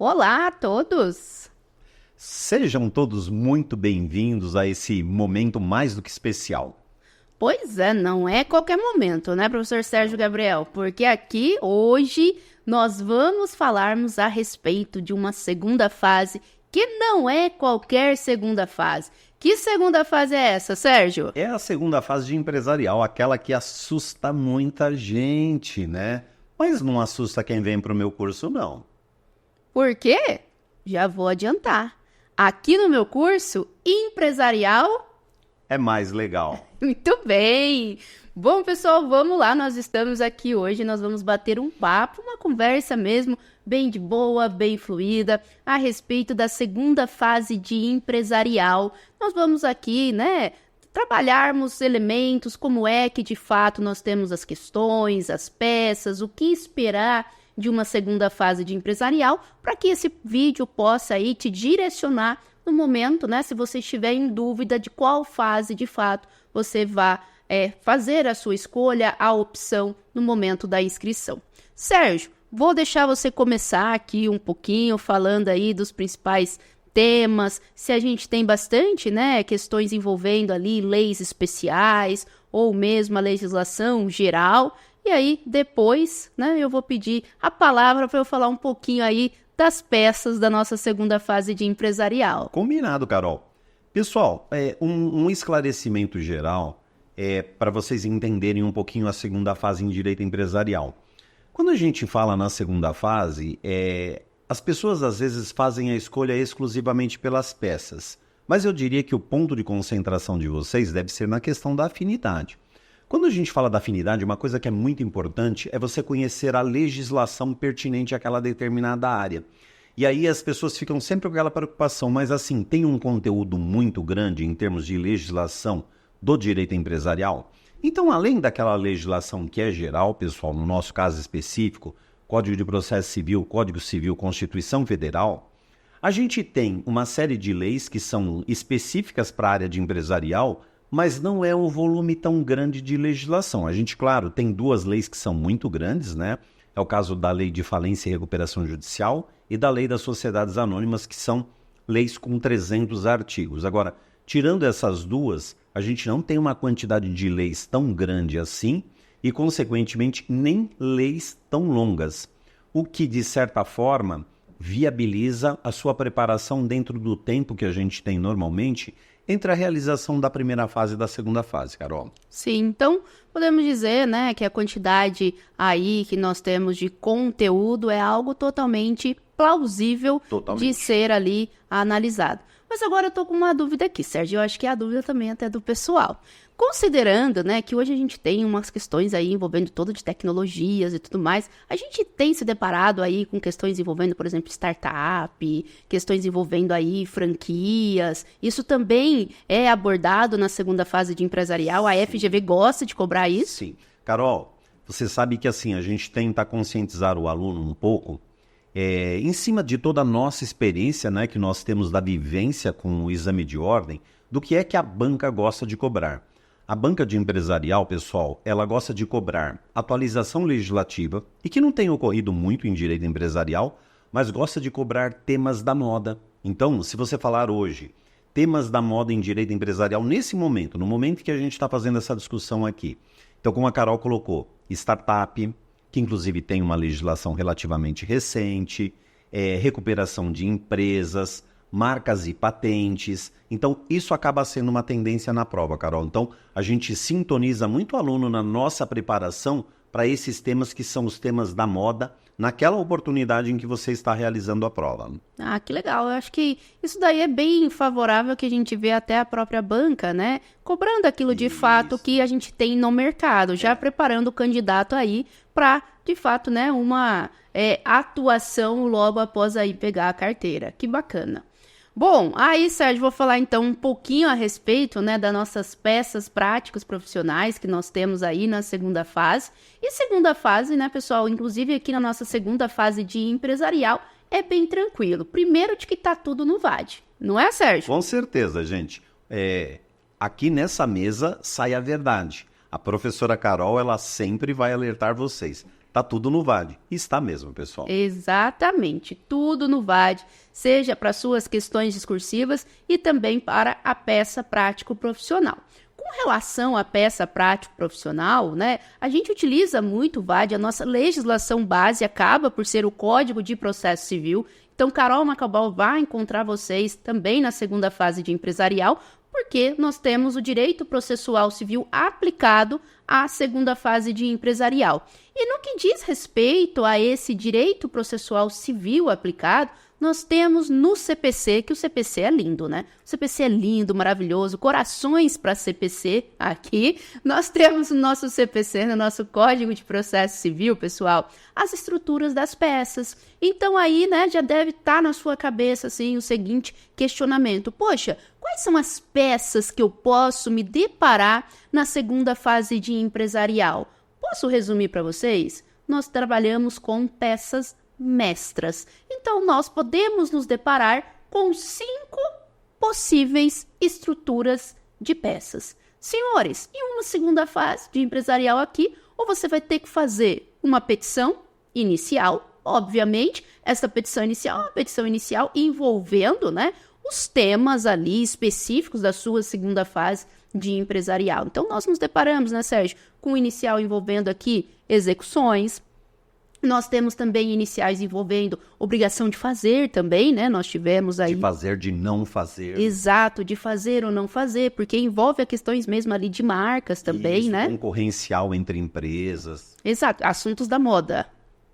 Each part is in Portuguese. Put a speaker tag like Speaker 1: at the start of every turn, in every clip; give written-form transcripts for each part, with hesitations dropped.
Speaker 1: Olá a todos!
Speaker 2: Sejam todos muito bem-vindos a esse momento mais do que especial.
Speaker 1: Pois é, não é qualquer momento, né, professor Sérgio Gabriel? Porque aqui, hoje, nós vamos falarmos a respeito de uma segunda fase que não é qualquer segunda fase. Que segunda fase é essa, Sérgio?
Speaker 2: É a segunda fase de empresarial, aquela que assusta muita gente, né? Mas não assusta quem vem para o meu curso, não.
Speaker 1: Por quê? Já vou adiantar. Aqui no meu curso, empresarial...
Speaker 2: É mais legal.
Speaker 1: Muito bem! Bom, pessoal, vamos lá. Nós estamos aqui hoje, nós vamos bater um papo, uma conversa mesmo, bem de boa, bem fluida, a respeito da segunda fase de empresarial. Nós vamos aqui, né, trabalharmos elementos, como é que de fato nós temos as questões, as peças, o que esperar de uma segunda fase de empresarial, para que esse vídeo possa aí te direcionar no momento, né, se você estiver em dúvida de qual fase de fato você vai fazer a sua escolha, a opção no momento da inscrição. Sérgio, vou deixar você começar aqui um pouquinho falando aí dos principais temas, se a gente tem bastante, né, questões envolvendo ali leis especiais ou mesmo a legislação geral. E aí, depois, né, eu vou pedir a palavra para eu falar um pouquinho aí das peças da nossa segunda fase de empresarial.
Speaker 2: Combinado, Carol. Pessoal, um esclarecimento geral para vocês entenderem um pouquinho a segunda fase em direito empresarial. Quando a gente fala na segunda fase, as pessoas às vezes fazem a escolha exclusivamente pelas peças, mas eu diria que o ponto de concentração de vocês deve ser na questão da afinidade. Quando a gente fala da afinidade, uma coisa que é muito importante é você conhecer a legislação pertinente àquela determinada área. E aí as pessoas ficam sempre com aquela preocupação, mas assim, tem um conteúdo muito grande em termos de legislação do direito empresarial? Então, além daquela legislação que é geral, pessoal, no nosso caso específico, Código de Processo Civil, Código Civil, Constituição Federal, a gente tem uma série de leis que são específicas para a área de empresarial, mas não é um volume tão grande de legislação. A gente, claro, tem duas leis que são muito grandes, né? É o caso da Lei de Falência e Recuperação Judicial e da Lei das Sociedades Anônimas, que são leis com 300 artigos. Agora, tirando essas duas, a gente não tem uma quantidade de leis tão grande assim e, consequentemente, nem leis tão longas, o que, de certa forma, viabiliza a sua preparação dentro do tempo que a gente tem normalmente entre a realização da primeira fase e da segunda fase, Carol.
Speaker 1: Sim, então podemos dizer, né, que a quantidade aí que nós temos de conteúdo é algo totalmente plausível de ser ali analisado. Mas agora eu tô com uma dúvida aqui, Sérgio, eu acho que a dúvida também até do pessoal. Considerando, né, que hoje a gente tem umas questões aí envolvendo todo de tecnologias e tudo mais, a gente tem se deparado aí com questões envolvendo, por exemplo, startup, questões envolvendo aí franquias. Isso também é abordado na segunda fase de empresarial. A FGV gosta de cobrar isso?
Speaker 2: Sim. Carol, você sabe que assim, a gente tenta conscientizar o aluno um pouco em cima de toda a nossa experiência, né, que nós temos da vivência com o exame de ordem, do que é que a banca gosta de cobrar. A banca de empresarial, pessoal, ela gosta de cobrar atualização legislativa, e que não tem ocorrido muito em direito empresarial, mas gosta de cobrar temas da moda. Então, se você falar hoje, temas da moda em direito empresarial, nesse momento, no momento que a gente está fazendo essa discussão aqui, então, como a Carol colocou, startup, que inclusive tem uma legislação relativamente recente, recuperação de empresas, marcas e patentes. Então, isso acaba sendo uma tendência na prova, Carol. Então, a gente sintoniza muito o aluno na nossa preparação para esses temas que são os temas da moda, naquela oportunidade em que você está realizando a prova.
Speaker 1: Ah, que legal. Eu acho que isso daí é bem favorável, que a gente vê até a própria banca, né, cobrando aquilo de fato que a gente tem no mercado, já preparando o candidato aí para, de fato, né, uma atuação logo após aí pegar a carteira. Que bacana. Bom, aí, Sérgio, vou falar então um pouquinho a respeito, né, das nossas peças práticas profissionais que nós temos aí na segunda fase. E segunda fase, né, pessoal, inclusive aqui na nossa segunda fase de empresarial, é bem tranquilo. Primeiro de que tá tudo no VAD, não é, Sérgio?
Speaker 2: Com certeza, gente. Aqui nessa mesa sai a verdade. A professora Carol, ela sempre vai alertar vocês. tá tudo no VAD. Está mesmo, pessoal.
Speaker 1: Exatamente, tudo no VAD, seja para suas questões discursivas e também para a peça prático-profissional. Com relação à peça prático-profissional, né, a gente utiliza muito o VAD, a nossa legislação base acaba por ser o Código de Processo Civil. Então, Carol Macabal vai encontrar vocês também na segunda fase de empresarial, porque nós temos o direito processual civil aplicado à segunda fase de empresarial. E no que diz respeito a esse direito processual civil aplicado, nós temos no CPC, que o CPC é lindo, né? O CPC é lindo, maravilhoso, corações para CPC aqui. Nós temos no nosso CPC, no nosso Código de Processo Civil, pessoal, as estruturas das peças. Então aí, né, já deve estar na sua cabeça, assim, o seguinte questionamento. Poxa, quais são as peças que eu posso me deparar na segunda fase de empresarial? Posso resumir para vocês? Nós trabalhamos com peças mestras. Então, nós podemos nos deparar com 5 possíveis estruturas de peças. Senhores, em uma segunda fase de empresarial aqui, ou você vai ter que fazer uma petição inicial, obviamente, essa petição inicial é uma petição inicial envolvendo, né, os temas ali específicos da sua segunda fase de empresarial. Então, nós nos deparamos, né, Sérgio, com o inicial envolvendo aqui execuções. Nós temos também iniciais envolvendo obrigação de fazer também, né? Nós tivemos aí...
Speaker 2: De fazer, de não fazer.
Speaker 1: Exato, de fazer ou não fazer, porque envolve a questões mesmo ali de marcas também,
Speaker 2: isso,
Speaker 1: né?
Speaker 2: Concorrencial entre empresas.
Speaker 1: Exato, assuntos da moda,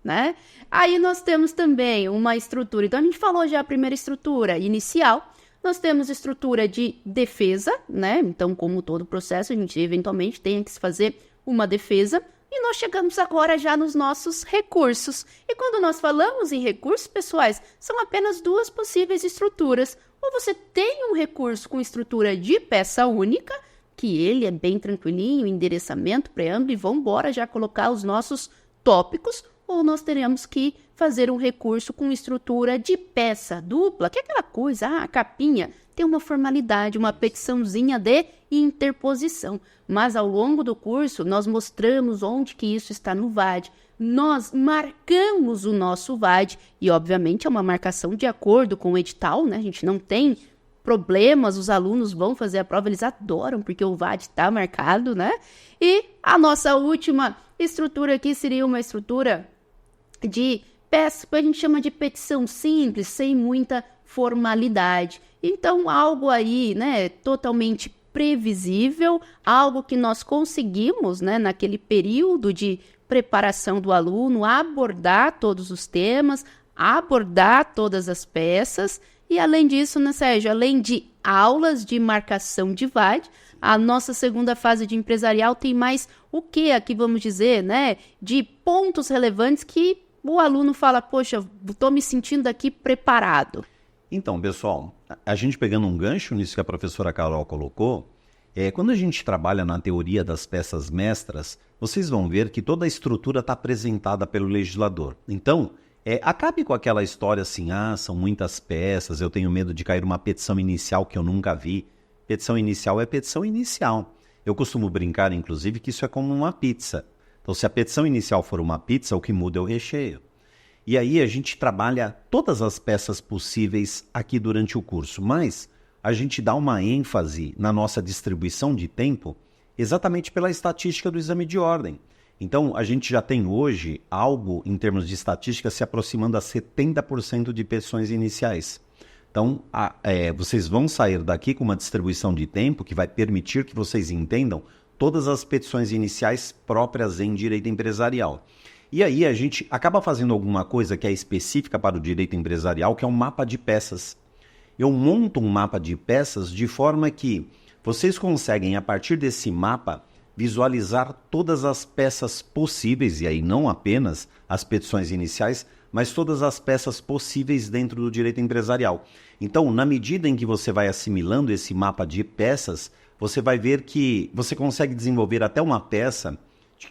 Speaker 1: né? Aí nós temos também uma estrutura, então a gente falou já a primeira estrutura inicial, nós temos estrutura de defesa, né? Então, como todo processo, a gente eventualmente tem que se fazer uma defesa. E nós chegamos agora já nos nossos recursos. E quando nós falamos em recursos, pessoais, são apenas 2 possíveis estruturas. Ou você tem um recurso com estrutura de peça única, que ele é bem tranquilinho, endereçamento, preâmbulo, e vamos embora já colocar os nossos tópicos, ou nós teremos que fazer um recurso com estrutura de peça dupla, que é aquela coisa, a capinha tem uma formalidade, uma petiçãozinha de interposição. Mas ao longo do curso, nós mostramos onde que isso está no VAD. Nós marcamos o nosso VAD e, obviamente, é uma marcação de acordo com o edital, né? A gente não tem problemas, os alunos vão fazer a prova, eles adoram, porque o VAD está marcado, né? E a nossa última estrutura aqui seria uma estrutura de peça, que a gente chama de petição simples, sem muita formalidade. Então, algo aí, né, totalmente previsível, algo que nós conseguimos, né, naquele período de preparação do aluno, abordar todos os temas, abordar todas as peças. E além disso, né, Sérgio, além de aulas de marcação de VAD, a nossa segunda fase de empresarial tem mais o que aqui, vamos dizer, né, de pontos relevantes que o aluno fala, poxa, estou me sentindo aqui preparado.
Speaker 2: Então, pessoal, a gente pegando um gancho nisso que a professora Carol colocou, quando a gente trabalha na teoria das peças mestras, vocês vão ver que toda a estrutura está apresentada pelo legislador. Então, acabe com aquela história assim, são muitas peças, eu tenho medo de cair uma petição inicial que eu nunca vi. Petição inicial é petição inicial. Eu costumo brincar, inclusive, que isso é como uma pizza. Então, se a petição inicial for uma pizza, o que muda é o recheio. E aí a gente trabalha todas as peças possíveis aqui durante o curso, mas a gente dá uma ênfase na nossa distribuição de tempo exatamente pela estatística do exame de ordem. Então, a gente já tem hoje algo, em termos de estatística, se aproximando a 70% de petições iniciais. Então, vocês vão sair daqui com uma distribuição de tempo que vai permitir que vocês entendam todas as petições iniciais próprias em direito empresarial. E aí a gente acaba fazendo alguma coisa que é específica para o direito empresarial, que é um mapa de peças. Eu monto um mapa de peças de forma que vocês conseguem, a partir desse mapa, visualizar todas as peças possíveis, e aí não apenas as petições iniciais, mas todas as peças possíveis dentro do direito empresarial. Então, na medida em que você vai assimilando esse mapa de peças, você vai ver que você consegue desenvolver até uma peça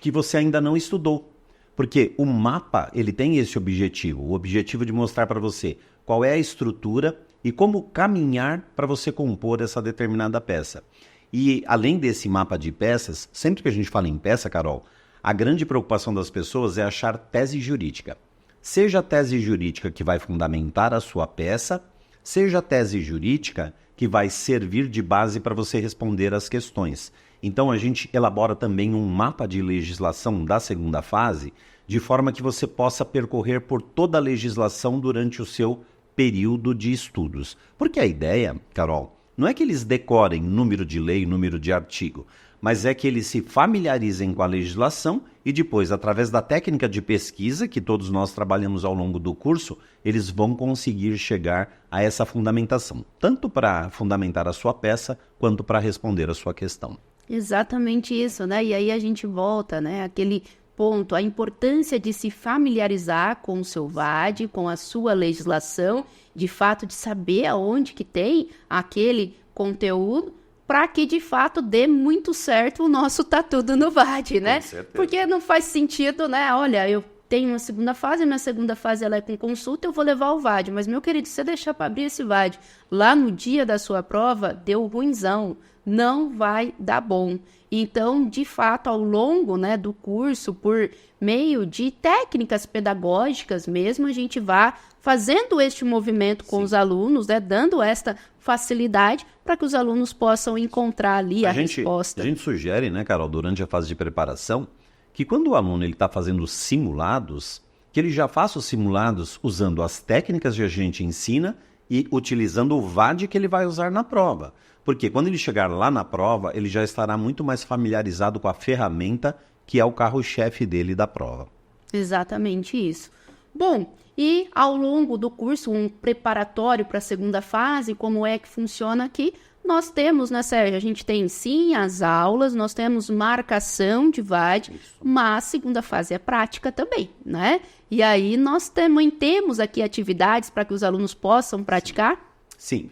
Speaker 2: que você ainda não estudou. Porque o mapa, ele tem esse objetivo, o objetivo de mostrar para você qual é a estrutura e como caminhar para você compor essa determinada peça. E além desse mapa de peças, sempre que a gente fala em peça, Carol, A grande preocupação das pessoas é achar tese jurídica. Seja a tese jurídica que vai fundamentar a sua peça, seja a tese jurídica que vai servir de base para você responder as questões. Então, a gente elabora também um mapa de legislação da segunda fase, de forma que você possa percorrer por toda a legislação durante o seu período de estudos. Porque a ideia, Carol, não é que eles decorem número de lei, número de artigo, mas é que eles se familiarizem com a legislação e depois, através da técnica de pesquisa, que todos nós trabalhamos ao longo do curso, eles vão conseguir chegar a essa fundamentação, tanto para fundamentar a sua peça, quanto para responder a sua questão.
Speaker 1: Exatamente isso, né? E aí a gente volta, né? Aquele ponto, a importância de se familiarizar com o seu VAD, com a sua legislação, de fato de saber aonde que tem aquele conteúdo, para que de fato dê muito certo o nosso Tá Tudo no VAD, né?
Speaker 2: Com certeza.
Speaker 1: Porque não faz sentido, né? Olha, eu tenho uma segunda fase, minha segunda fase ela é com consulta, eu vou levar o VAD. Mas, meu querido, se você deixar para abrir esse VAD lá no dia da sua prova, deu ruinzão, não vai dar bom. Então, de fato, ao longo, né, do curso, por meio de técnicas pedagógicas mesmo, a gente vai fazendo este movimento com os alunos, né, dando esta facilidade para que os alunos possam encontrar ali a resposta.
Speaker 2: A gente sugere, né, Carol, durante a fase de preparação, que quando o aluno está fazendo simulados, que ele já faça os simulados usando as técnicas que a gente ensina e utilizando o VAD que ele vai usar na prova. Porque quando ele chegar lá na prova, ele já estará muito mais familiarizado com a ferramenta que é o carro-chefe dele da prova.
Speaker 1: Exatamente isso. Bom, e ao longo do curso, um preparatório para a segunda fase, como é que funciona aqui? Nós temos, né, Sérgio? A gente tem sim as aulas, nós temos marcação de VAD, mas a segunda fase é prática também, né? E aí nós também temos aqui atividades para que os alunos possam praticar?
Speaker 2: Sim.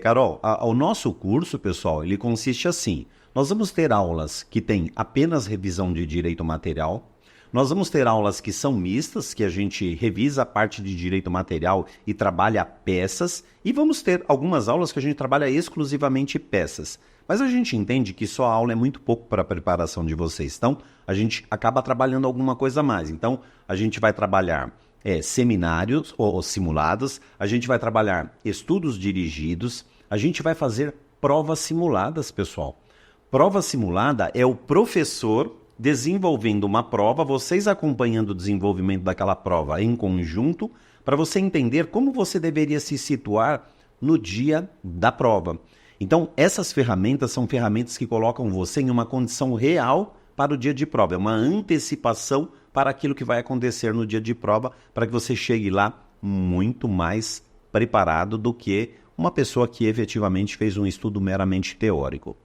Speaker 2: Carol, o nosso curso, pessoal, ele consiste assim. Nós vamos ter aulas que têm apenas revisão de direito material. Nós vamos ter aulas que são mistas, que a gente revisa a parte de direito material e trabalha peças. E vamos ter algumas aulas que a gente trabalha exclusivamente peças. Mas a gente entende que só a aula é muito pouco para a preparação de vocês. Então, a gente acaba trabalhando alguma coisa a mais. Então, a gente vai trabalhar seminários ou simulados, a gente vai trabalhar estudos dirigidos, a gente vai fazer provas simuladas, pessoal. Prova simulada é o professor desenvolvendo uma prova, vocês acompanhando o desenvolvimento daquela prova em conjunto, para você entender como você deveria se situar no dia da prova. Então, essas ferramentas são ferramentas que colocam você em uma condição real para o dia de prova. É uma antecipação para aquilo que vai acontecer no dia de prova, para que você chegue lá muito mais preparado do que uma pessoa que efetivamente fez um estudo meramente teórico.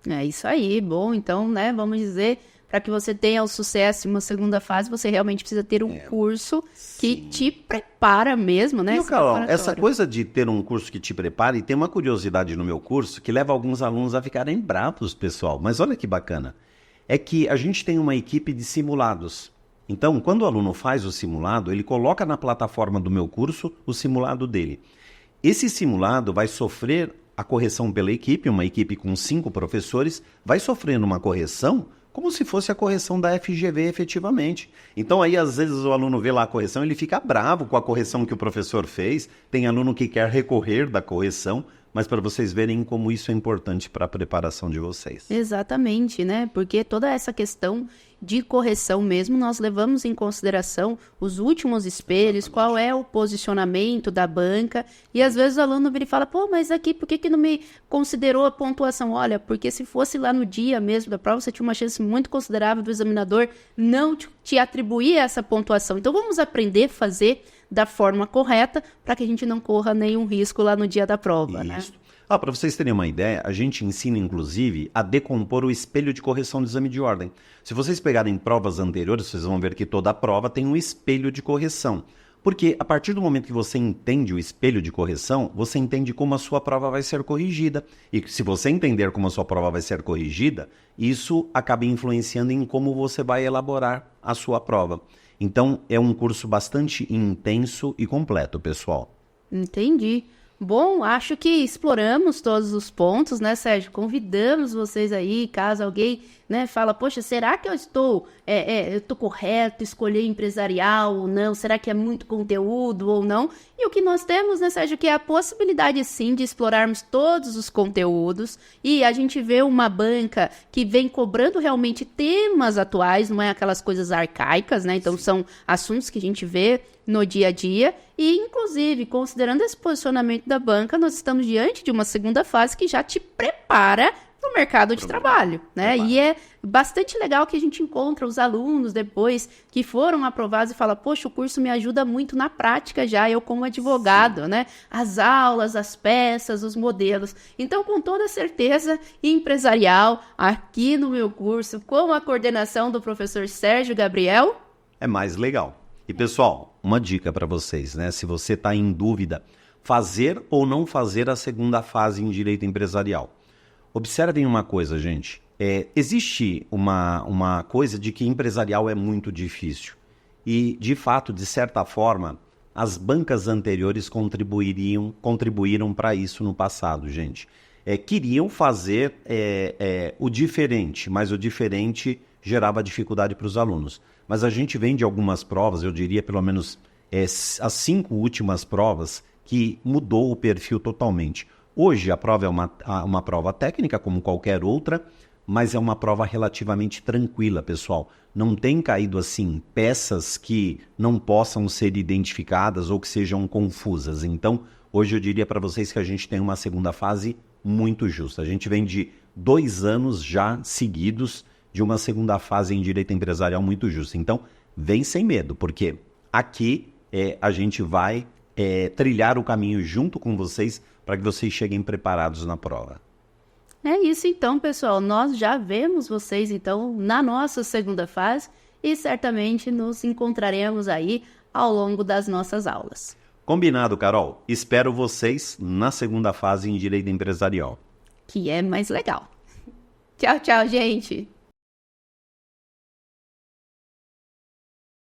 Speaker 1: É isso aí, bom, então, né, vamos dizer, para que você tenha o sucesso em uma segunda fase, você realmente precisa ter um curso que te prepara mesmo, né?
Speaker 2: E, Carol, essa coisa de ter um curso que te prepara, e tem uma curiosidade no meu curso que leva alguns alunos a ficarem bravos, pessoal, mas olha que bacana, é que a gente tem uma equipe de simulados. Então, quando o aluno faz o simulado, ele coloca na plataforma do meu curso o simulado dele. Esse simulado vai sofrer a correção pela equipe, uma equipe com 5 professores, vai sofrendo uma correção como se fosse a correção da FGV efetivamente. Então aí às vezes o aluno vê lá a correção, ele fica bravo com a correção que o professor fez, tem aluno que quer recorrer da correção, mas para vocês verem como isso é importante para a preparação de vocês.
Speaker 1: Exatamente, né? Porque toda essa questão de correção mesmo, nós levamos em consideração os últimos espelhos, qual é o posicionamento da banca, e às vezes o aluno vira e fala, pô, mas aqui, por que não me considerou a pontuação? Olha, porque se fosse lá no dia mesmo da prova, você tinha uma chance muito considerável do examinador não te atribuir essa pontuação. Então vamos aprender a fazer da forma correta para que a gente não corra nenhum risco lá no dia da prova, né?
Speaker 2: Para vocês terem uma ideia, a gente ensina, inclusive, a decompor o espelho de correção do exame de ordem. Se vocês pegarem provas anteriores, vocês vão ver que toda prova tem um espelho de correção. Porque a partir do momento que você entende o espelho de correção, você entende como a sua prova vai ser corrigida. E se você entender como a sua prova vai ser corrigida, isso acaba influenciando em como você vai elaborar a sua prova. Então, é um curso bastante intenso e completo, pessoal.
Speaker 1: Entendi. Bom, acho que exploramos todos os pontos, né, Sérgio? Convidamos vocês aí, caso alguém né, fala, poxa, será que eu estou correto escolher empresarial ou não? Será que é muito conteúdo ou não? E o que nós temos, né, Sérgio, que é a possibilidade, sim, de explorarmos todos os conteúdos, e a gente vê uma banca que vem cobrando realmente temas atuais, não é aquelas coisas arcaicas, né? Então, são assuntos que a gente vê no dia a dia, e inclusive, considerando esse posicionamento da banca, nós estamos diante de uma segunda fase que já te prepara para o mercado de trabalho, né? E é bastante legal que a gente encontra os alunos depois que foram aprovados e fala, poxa, o curso me ajuda muito na prática já, eu como advogado, né? As aulas, as peças, os modelos. Então, com toda certeza, empresarial, aqui no meu curso, com a coordenação do professor Sérgio Gabriel,
Speaker 2: é mais legal. E, pessoal, uma dica para vocês, né? Se você está em dúvida, fazer ou não fazer a segunda fase em direito empresarial. Observem uma coisa, gente. Existe uma coisa de que empresarial é muito difícil. E, de fato, de certa forma, as bancas anteriores contribuíram para isso no passado, gente. Queriam fazer o diferente, mas o diferente gerava dificuldade para os alunos. Mas a gente vem de algumas provas, eu diria pelo menos as 5 últimas provas, que mudou o perfil totalmente. Hoje a prova é uma prova técnica, como qualquer outra, mas é uma prova relativamente tranquila, pessoal. Não tem caído assim peças que não possam ser identificadas ou que sejam confusas. Então, hoje eu diria para vocês que a gente tem uma segunda fase muito justa. A gente vem de 2 anos já seguidos de uma segunda fase em direito empresarial muito justa. Então, vem sem medo, porque aqui a gente vai trilhar o caminho junto com vocês para que vocês cheguem preparados na prova.
Speaker 1: É isso então, pessoal. Nós já vemos vocês, então, na nossa segunda fase e certamente nos encontraremos aí ao longo das nossas aulas.
Speaker 2: Combinado, Carol. Espero vocês na segunda fase em direito empresarial.
Speaker 1: Que é mais legal. Tchau, tchau, gente!